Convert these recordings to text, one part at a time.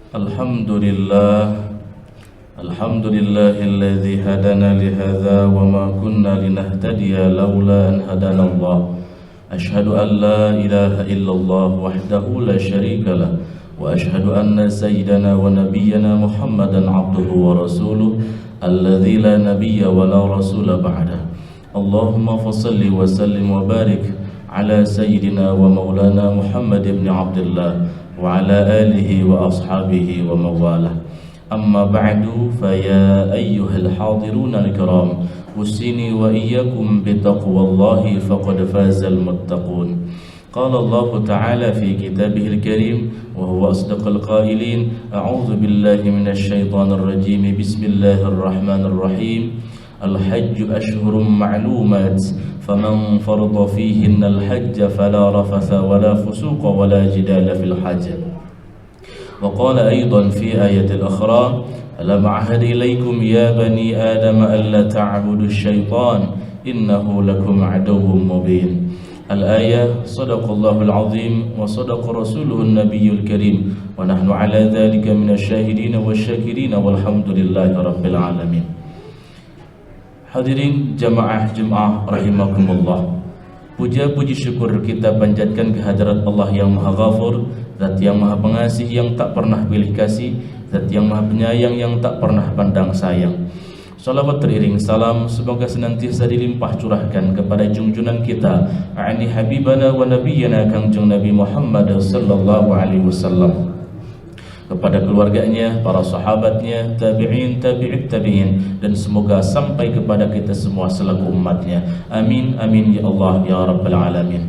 Alhamdulillah, Alhamdulillahilladzi hadana lihadza wa ma kunna linahtadiya laula an hadana Allah. Ashhadu an la ilaha illallah wahdahu la syarika lah wa ashhadu anna sayyidana wa nabiyyana Muhammadan abduhu wa rasuluh alladzi la nabiyya wa la rasula ba'dah. Allahumma fassalli wa sallim wa barik ala sayyidina wa maulana Muhammad ibn Abdullah wa ala alihi wa ashabihi wa mawalah. Amma ba'du, faya ayyuhal hadirun al-kiram, usini wa iyyakum bitaqwallahi faqad fazal muttaqun. Qala Allah Ta'ala fi kitabihil karim wa huwa asdaqal qailin. A'udzu billahi minasy syaithanir rajim. Bismillahirrahmanirrahim. Al-hajju ashhurun ma'lumat, faman farada fihinna al-hajja fala rafatha wala fusuqa wala jidala fil hajj. Wa qala aidan fi ayatil ukhra, alam a'had ilaykum ya bani adam alla ta'budu asy-syaitan innahu lakum aduwwun mubin. Al-ayah, sadaqallahul azim wa sadaqa rasuluhun nabiyyul karim wa nahnu ala dhalika minasy syahidin wasyakirin walhamdulillahi rabbil alamin. Hadirin jamaah Jumaah rahimakumullah, puja puji syukur kita panjatkan kehadirat Allah yang Maha Ghafur, Zat yang Maha Pengasih yang tak pernah pilih kasih, Zat yang Maha Penyayang yang tak pernah pandang sayang. Salawat teriring salam semoga senantiasa dilimpah curahkan kepada junjungan kita, ani habibana wa nabiyyana Kangjeng Nabi Muhammad sallallahu alaihi wasallam, kepada keluarganya, para sahabatnya, tabi'in, tabi'it tabi'in, dan semoga sampai kepada kita semua selaku umatnya. Amin, amin ya Allah ya Rabbal Alamin.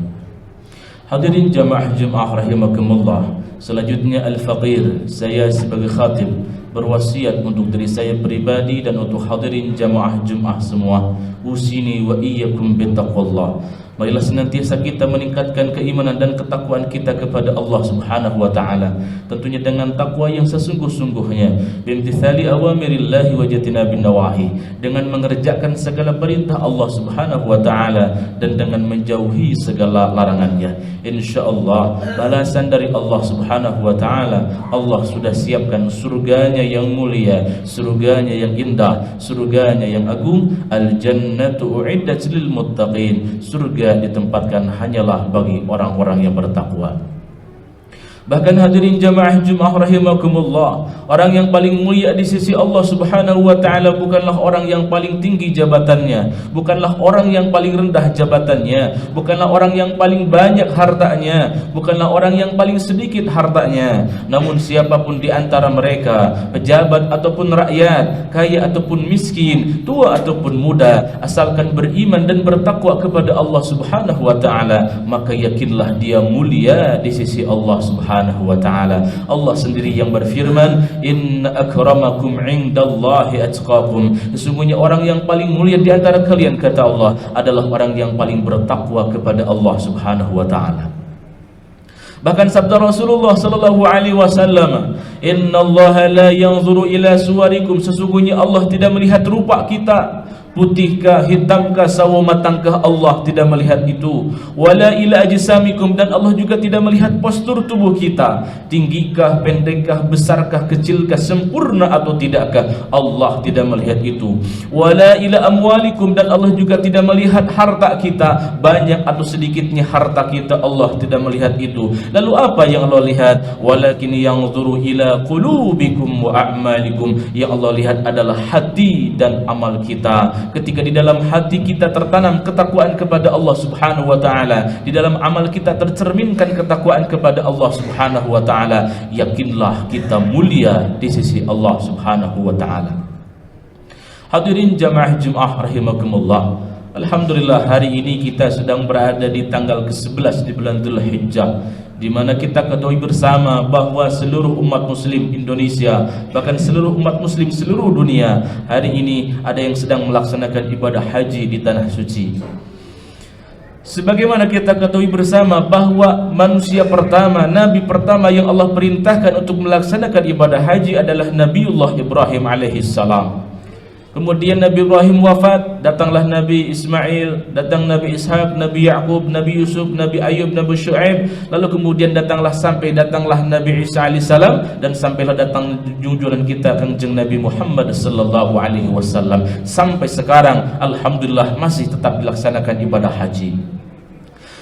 Hadirin jamaah Jumaah rahimakumullah, selanjutnya Al-Faqir, saya sebagai khatib berwasiat untuk diri saya pribadi dan untuk hadirin jamaah Jumaah semua, usini wa iyyakum bittaqwallah. Marilah senantiasa kita meningkatkan keimanan dan ketakwaan kita kepada Allah Subhanahu wa taala, tentunya dengan takwa yang sesungguh-sungguhnya, bimtithali awamirillahi wa jatinabin nawahi, dengan mengerjakan segala perintah Allah Subhanahu wa taala dan dengan menjauhi segala larangannya. Insyaallah balasan dari Allah Subhanahu wa taala, Allah sudah siapkan surganya yang mulia, surganya yang indah, surganya yang agung. Al-jannatu u'iddat lil muttaqin, surga ditempatkan hanyalah bagi orang-orang yang bertakwa. Bahkan hadirin jamaah Jumaah rahimakumullah, orang yang paling mulia di sisi Allah Subhanahu wa taala bukanlah orang yang paling tinggi jabatannya, bukanlah orang yang paling rendah jabatannya, bukanlah orang yang paling banyak hartanya, bukanlah orang yang paling sedikit hartanya, namun siapapun di antara mereka, pejabat ataupun rakyat, kaya ataupun miskin, tua ataupun muda, asalkan beriman dan bertakwa kepada Allah Subhanahu wa taala, maka yakinlah dia mulia di sisi Allah Subhanahu wa ta'ala. Allah sendiri yang berfirman, inna akramakum indallahi atqakum, sesungguhnya orang yang paling mulia di antara kalian, kata Allah, adalah orang yang paling bertakwa kepada Allah Subhanahu wa ta'ala. Bahkan sabda Rasulullah sallallahu alaihi wasallam, innallaha la yanzuru ila suwarikum, sesungguhnya Allah tidak melihat rupa kita, putihkah, hitamkah, sawo matangkah, Allah tidak melihat itu. Wala ila ajsamikum, dan Allah juga tidak melihat postur tubuh kita, tinggikah, pendekkah, besarkah, kecilkah, sempurna atau tidakkah, Allah tidak melihat itu. Wala ila amwalikum, dan Allah juga tidak melihat harta kita, banyak atau sedikitnya harta kita, Allah tidak melihat itu. Lalu apa yang Allah lihat? Walakin yanzuru ila qulubikum wa a'malikum, yang Allah lihat adalah hati dan amal kita. Ketika di dalam hati kita tertanam ketakwaan kepada Allah Subhanahu wa taala, di dalam amal kita tercerminkan ketakwaan kepada Allah Subhanahu wa taala, yakinlah kita mulia di sisi Allah Subhanahu wa taala. Hadirin jamaah Jumaah rahimakumullah, alhamdulillah hari ini kita sedang berada di tanggal ke-11 di bulan Dzulhijjah, di mana kita ketahui bersama bahwa seluruh umat muslim Indonesia, bahkan seluruh umat muslim seluruh dunia, hari ini ada yang sedang melaksanakan ibadah haji di tanah suci. Sebagaimana kita ketahui bersama bahwa manusia pertama, nabi pertama yang Allah perintahkan untuk melaksanakan ibadah haji adalah Nabiullah Ibrahim alaihissalam. Kemudian Nabi Ibrahim wafat, datanglah Nabi Ismail, datang Nabi Ishaq, Nabi Yaqub, Nabi Yusuf, Nabi Ayub, Nabi Shu'aib. Lalu kemudian datanglah Nabi Isa alaihissalam, dan sampailah datang junjungan kita Kanjeng Nabi Muhammad sallallahu alaihi wasallam. Sampai sekarang alhamdulillah masih tetap dilaksanakan ibadah haji.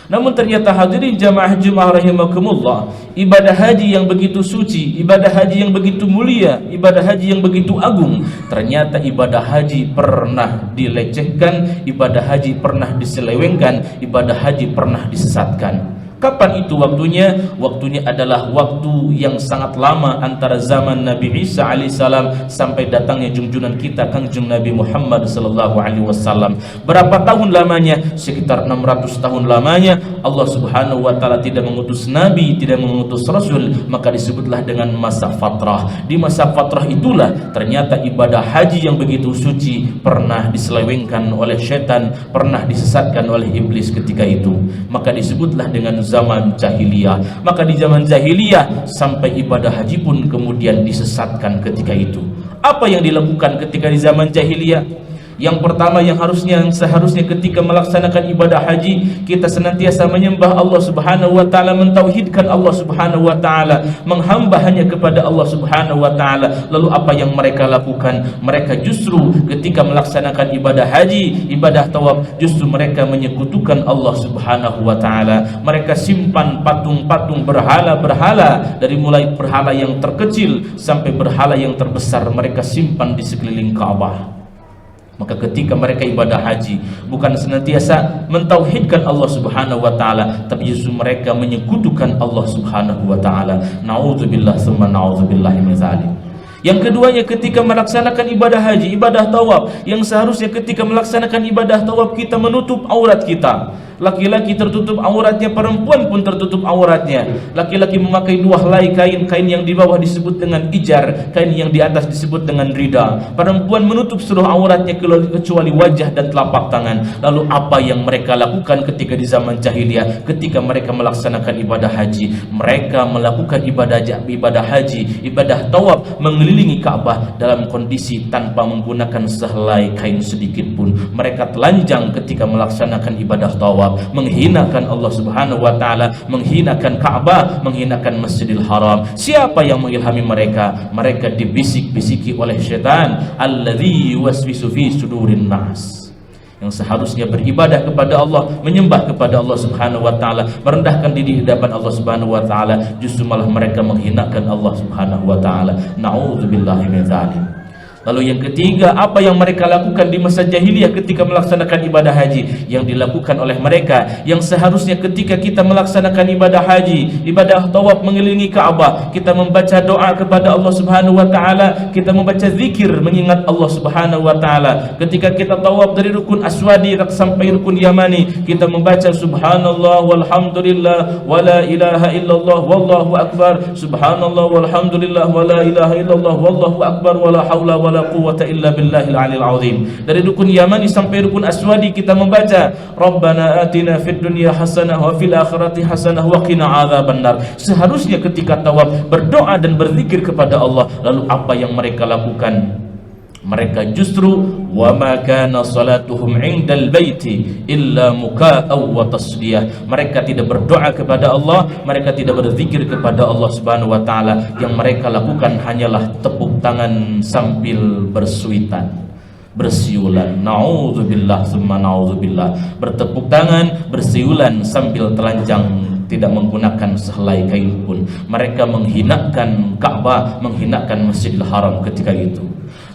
Namun ternyata hadirin jamaah rahimakumullah, ibadah haji yang begitu suci, ibadah haji yang begitu mulia, ibadah haji yang begitu agung, ternyata ibadah haji pernah dilecehkan, ibadah haji pernah diselewengkan, ibadah haji pernah disesatkan. Kapan itu waktunya? Waktunya adalah waktu yang sangat lama antara zaman Nabi Isa alaihissalam sampai datangnya junjungan kita Kanjeng Nabi Muhammad sallallahu alaihi wasallam. Berapa tahun lamanya? Sekitar 600 tahun lamanya. Allah Subhanahu wa taala tidak mengutus nabi, tidak mengutus rasul, maka disebutlah dengan masa fatrah. Di masa fatrah itulah ternyata ibadah haji yang begitu suci pernah diselewengkan oleh setan, pernah disesatkan oleh iblis ketika itu. Maka disebutlah dengan zaman jahiliyah. Maka di zaman jahiliyah sampai ibadah haji pun kemudian disesatkan ketika itu. Apa yang dilakukan ketika di zaman jahiliyah? Yang pertama yang seharusnya ketika melaksanakan ibadah haji, kita senantiasa menyembah Allah Subhanahu wa taala, mentauhidkan Allah Subhanahu wa taala, menghamba hanya kepada Allah Subhanahu wa taala. Lalu apa yang mereka lakukan? Mereka justru ketika melaksanakan ibadah haji, ibadah tawaf, justru mereka menyekutukan Allah Subhanahu wa taala. Mereka simpan patung-patung berhala-berhala, dari mulai berhala yang terkecil sampai berhala yang terbesar, mereka simpan di sekeliling Ka'bah. Maka ketika mereka ibadah haji, bukan senantiasa mentauhidkan Allah Subhanahu wa taala, tapi justru mereka menyekutukan Allah Subhanahu wa taala. Nauzubillah tsumma nauzubillahi min dzalik. Yang keduanya ketika melaksanakan ibadah haji, ibadah tawaf, yang seharusnya ketika melaksanakan ibadah tawaf kita menutup aurat kita. Laki-laki tertutup auratnya, perempuan pun tertutup auratnya. Laki-laki memakai dua helai kain, kain yang di bawah disebut dengan ijar, kain yang di atas disebut dengan rida. Perempuan menutup seluruh auratnya kecuali wajah dan telapak tangan. Lalu apa yang mereka lakukan ketika di zaman jahiliyah? Ketika mereka melaksanakan ibadah haji, mereka melakukan ibadah haji, ibadah tawaf, mengelilingi Ka'bah dalam kondisi tanpa menggunakan sehelai kain sedikit pun. Mereka telanjang ketika melaksanakan ibadah tawaf, menghinakan Allah Subhanahu wa taala, menghinakan Ka'bah, menghinakan Masjidil Haram. Siapa yang mengilhami mereka? Mereka dibisik-bisiki oleh syaitan, alladzi yuwaswisu fi sudurin nas. Yang seharusnya beribadah kepada Allah, menyembah kepada Allah Subhanahu wa taala, merendahkan diri di hadapan Allah Subhanahu wa taala, justru malah mereka menghinakan Allah Subhanahu wa taala. Nauzubillahi min dzalik. Lalu yang ketiga, apa yang mereka lakukan di masa jahiliyah ketika melaksanakan ibadah haji? Yang dilakukan oleh mereka, yang seharusnya ketika kita melaksanakan ibadah haji, ibadah tawaf mengelilingi Ka'bah, kita membaca doa kepada Allah Subhanahu wa taala, kita membaca zikir mengingat Allah Subhanahu wa taala. Ketika kita tawaf dari rukun Aswadi sampai rukun Yamani, kita membaca subhanallah walhamdulillah wala ilaha illallah wallahu akbar, subhanallah walhamdulillah wala ilaha illallah wallahu akbar wala haula wala quwwata illa billahil aliyil azim. Dari rukun Yamani sampai rukun Aswadi kita membaca Rabbana atina fid dunya hasanah wa fil akhirati hasanah wa qina adzabannar. Seharusnya ketika tawaf berdoa dan berzikir kepada Allah. Lalu apa yang mereka lakukan? Mereka justru wa ma kana salatuhum 'indal baiti illa muka'aw wa tasdiyah. Mereka tidak berdoa kepada Allah, mereka tidak berzikir kepada Allah Subhanahu wa taala. Yang mereka lakukan hanyalah tepuk tangan sambil bersuitan, bersiulan. Nauzubillah tsumma nauzubillah. Bertepuk tangan, bersiulan sambil telanjang, tidak menggunakan sehelai kain pun. Mereka menghinakan Ka'bah, menghinakan Masjidil Haram ketika itu.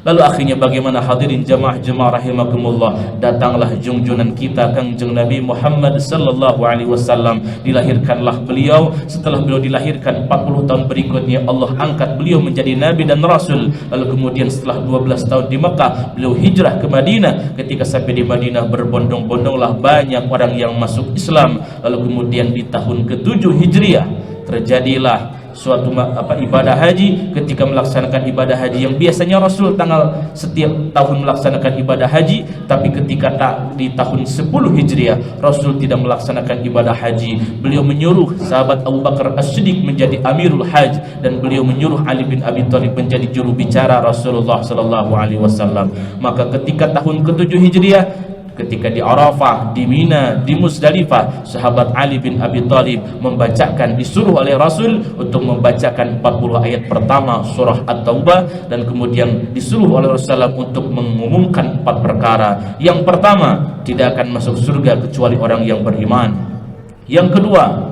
Lalu akhirnya bagaimana hadirin jamaah rahimakumullah? Datanglah junjungan kita Kanjeng Nabi Muhammad sallallahu alaihi wasallam. Dilahirkanlah beliau. Setelah beliau dilahirkan 40 tahun berikutnya Allah angkat beliau menjadi nabi dan rasul. Lalu kemudian setelah 12 tahun di Mekah, beliau hijrah ke Madinah. Ketika sampai di Madinah berbondong-bondonglah banyak orang yang masuk Islam. Lalu kemudian di tahun ke-7 Hijriah terjadilah suatu ibadah haji, ketika melaksanakan ibadah haji yang biasanya Rasul setiap tahun melaksanakan ibadah haji, tapi ketika di tahun 10 Hijriah Rasul tidak melaksanakan ibadah haji. Beliau menyuruh sahabat Abu Bakar As-Siddiq menjadi Amirul Hajj, dan beliau menyuruh Ali bin Abi Thalib menjadi juru bicara Rasulullah sallallahu alaihi wasallam. Maka ketika tahun ke-7 Hijriah, ketika di Arafah, di Mina, di Musdalifah, sahabat Ali bin Abi Thalib disuruh oleh Rasul untuk membacakan 40 ayat pertama surah At-Taubah, dan kemudian disuruh oleh Rasulullah untuk mengumumkan 4 perkara. Yang pertama, tidak akan masuk surga kecuali orang yang beriman. Yang kedua,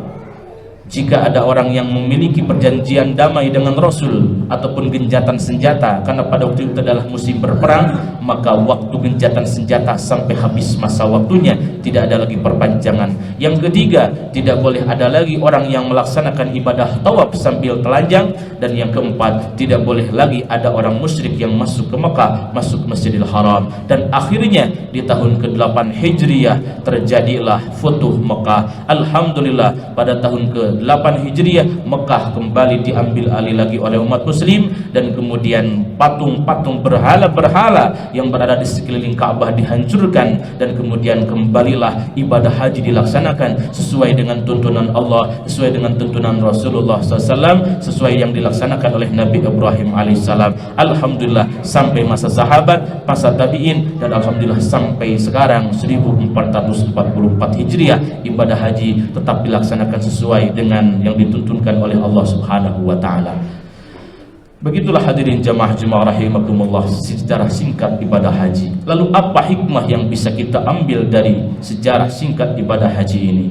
jika ada orang yang memiliki perjanjian damai dengan Rasul ataupun genjatan senjata, karena pada waktu itu adalah musim berperang, maka waktu genjatan senjata sampai habis masa waktunya, tidak ada lagi perpanjangan. Yang ketiga, tidak boleh ada lagi orang yang melaksanakan ibadah tawaf sambil telanjang. Dan yang keempat, tidak boleh lagi ada orang musyrik yang masuk ke Mekah, masuk Masjidil Haram. Dan akhirnya di tahun ke-8 Hijriah terjadilah Futuh Mekah. Alhamdulillah, pada tahun ke-8 Hijriah Mekah kembali diambil alih lagi oleh umat muslim, dan kemudian patung-patung berhala-berhala yang berada di sekeliling Ka'bah dihancurkan, dan kemudian kembalilah ibadah haji dilaksanakan sesuai dengan tuntunan Allah, sesuai dengan tuntunan Rasulullah SAW, sesuai yang dilaksanakan oleh Nabi Ibrahim alaihissalam. Alhamdulillah, sampai masa sahabat, masa tabi'in, dan alhamdulillah sampai sekarang 1444 Hijriah ibadah haji tetap dilaksanakan sesuai dengan yang dituntunkan oleh Allah Subhanahu wa taala. Begitulah hadirin jamaah rahimakumullah, sejarah singkat ibadah haji. Lalu apa hikmah yang bisa kita ambil dari sejarah singkat ibadah haji ini?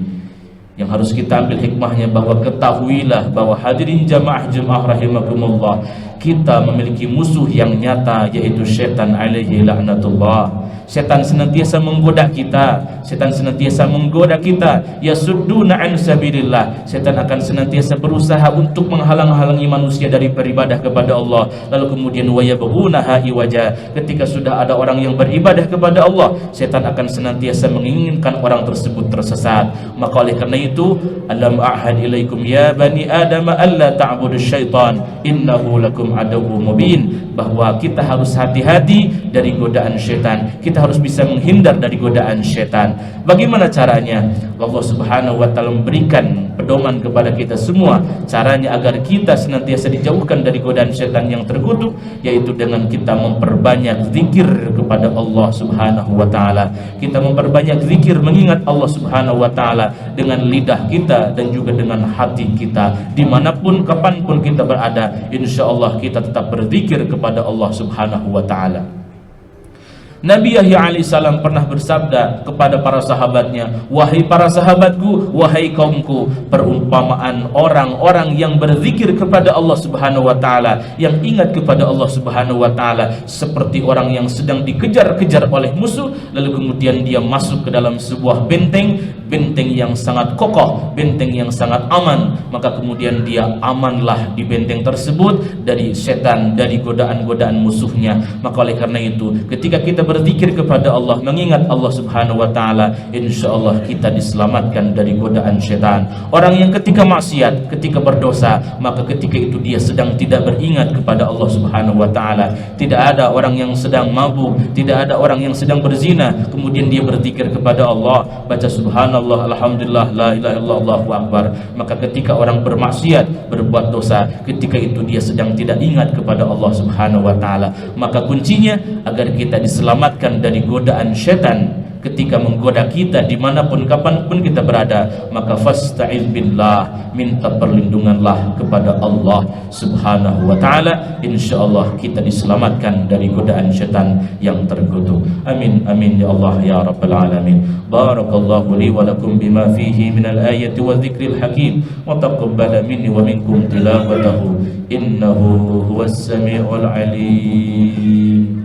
Yang harus kita ambil hikmahnya, bahwa ketahuilah bahwa hadirin jamaah rahimakumullah, kita memiliki musuh yang nyata, yaitu syaitan alaihi laknatullah. Setan senantiasa menggoda kita, setan senantiasa menggoda kita, yasudduna an sabilillah. Setan akan senantiasa berusaha untuk menghalang-halangi manusia dari beribadah kepada Allah. Lalu kemudian wayabghunaha iwaja, ketika sudah ada orang yang beribadah kepada Allah, setan akan senantiasa menginginkan orang tersebut tersesat. Maka oleh karena itu, alam a'had ilaikum ya bani adam alla ta'budus syaitan innahu lakum aduwwum mubin, bahwa kita harus hati-hati dari godaan syaitan. Kita harus bisa menghindar dari godaan syaitan. Bagaimana caranya? Allah Subhanahu wa taala memberikan pedoman kepada kita semua caranya agar kita senantiasa dijauhkan dari godaan syaitan yang terkutuk, yaitu dengan kita memperbanyak zikir kepada Allah Subhanahu wa taala. Kita memperbanyak zikir, mengingat Allah Subhanahu wa taala dengan lidah kita dan juga dengan hati kita. Dimanapun kapanpun kita berada, insya Allah kita tetap berzikir kepada Allah Subhanahu wa taala. Nabi Yahya alaihissalam pernah bersabda kepada para sahabatnya, wahai para sahabatku, wahai kaumku, perumpamaan orang-orang yang berzikir kepada Allah Subhanahu wa taala, yang ingat kepada Allah Subhanahu wa taala, seperti orang yang sedang dikejar-kejar oleh musuh, lalu kemudian dia masuk ke dalam sebuah benteng yang sangat kokoh, benteng yang sangat aman. Maka kemudian dia amanlah di benteng tersebut dari setan, dari godaan-godaan musuhnya. Maka oleh karena itu, ketika kita berzikir kepada Allah, mengingat Allah Subhanahu wa taala, insyaallah kita diselamatkan dari godaan setan. Orang yang ketika maksiat, ketika berdosa, maka ketika itu dia sedang tidak beringat kepada Allah Subhanahu wa taala. Tidak ada orang yang sedang mabuk, tidak ada orang yang sedang berzina kemudian dia berzikir kepada Allah, baca subhanallah, alhamdulillah, la ilaha illallah, Allahu akbar. Maka ketika orang bermaksiat, berbuat dosa, ketika itu dia sedang tidak ingat kepada Allah Subhanahu wa taala. Maka kuncinya agar kita diselamatkan dari godaan syaitan ketika menggoda kita dimanapun kapanpun kita berada, maka fasta'iz billah, minta perlindunganlah kepada Allah Subhanahu wa taala. Insyaallah kita diselamatkan dari godaan syaitan yang terkutuk. Amin amin ya Allah ya rabbal alamin. Barakallahu li wa lakum bima fihi minal ayati wa dzikril hakim, wa taqabbala minni wa minkum tilawatahu innahu huwas samiul alim.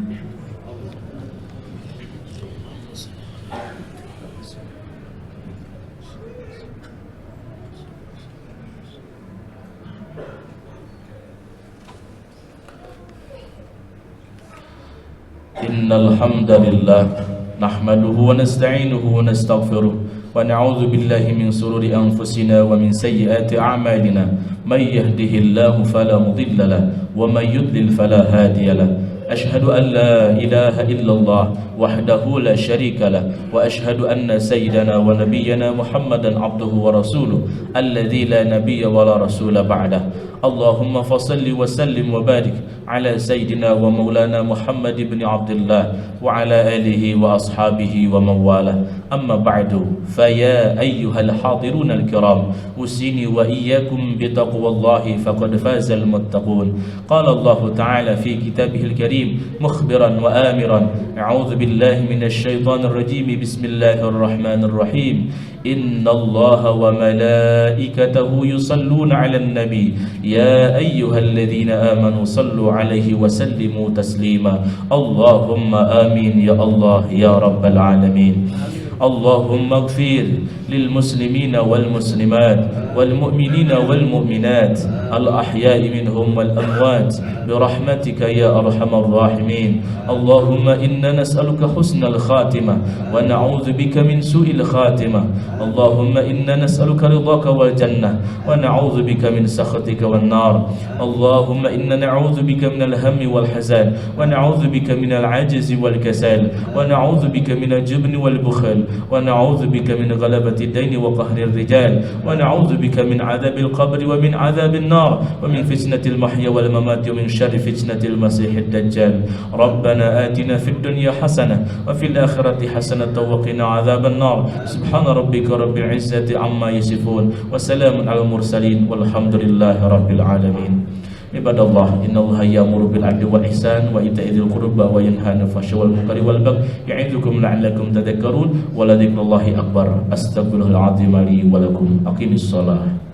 Innal hamdalillah nahmaduhu wa nasta'inuhu wa nastaghfiruh wa na'udzu billahi min shururi anfusina wa min sayyiati a'malina من يهده الله فلا مضل له ومن يضلل فلا هادي له أشهد أن لا إله إلا الله وحده لا شريك له وأشهد أن سيدنا ونبينا محمدا عبده ورسوله الذي لا نبي ولا رسول بعده اللهم فصل وسلم وبارك على سيدنا ومولانا محمد بن عبد الله وعلى آله وأصحابه ومن والاه أما بعد فيا أيها الحاضرون الكرام أوصيني وإياكم بتقوى الله فقد فاز المتقون قال الله تعالى في كتابه الكريم مخبرا وآمرا أعوذ بالله من الشيطان الرجيم بسم الله الرحمن الرحيم إن الله وملائكته يصلون على النبي يا أيها الذين آمنوا صلوا عليه وسلموا تسليما اللهم آمين يا الله يا رب العالمين اللهم اغفر للمسلمين والمسلمات والمؤمنين والمؤمنات الأحياء منهم والأموات برحمتك يا أرحم الراحمين اللهم إنا نسألك حسن الخاتمة ونعوذ بك من سوء الخاتمة اللهم إنا نسألك رضاك والجنة ونعوذ بك من سخطك والنار اللهم إنا نعوذ بك من الهم والحزن ونعوذ بك من العجز والكسل ونعوذ بك من الجبن والبخل ونعوذ بك من غلبة الدين وقهر الرجال ونعوذ بك من عذاب القبر ومن عذاب النار ومن فتنة المحيا والممات ومن شر فتنة المسيح الدجال ربنا آتنا في الدنيا حسنة وفي الآخرة حسنة وقنا عذاب النار سبحان ربك رب العزة عما يصفون وسلام على المرسلين والحمد لله رب العالمين Ibadallah, innallaha ya'muru bil 'adli wal ihsan wa ita'i dzil qurba wa yanha 'anil fahsya'i wal munkari wal baghi ya'idukum la'allakum tadhakkarun wa la dzikrullahi akbar. Astaghfirullahal 'azim li wa lakum. Aqimis shalah.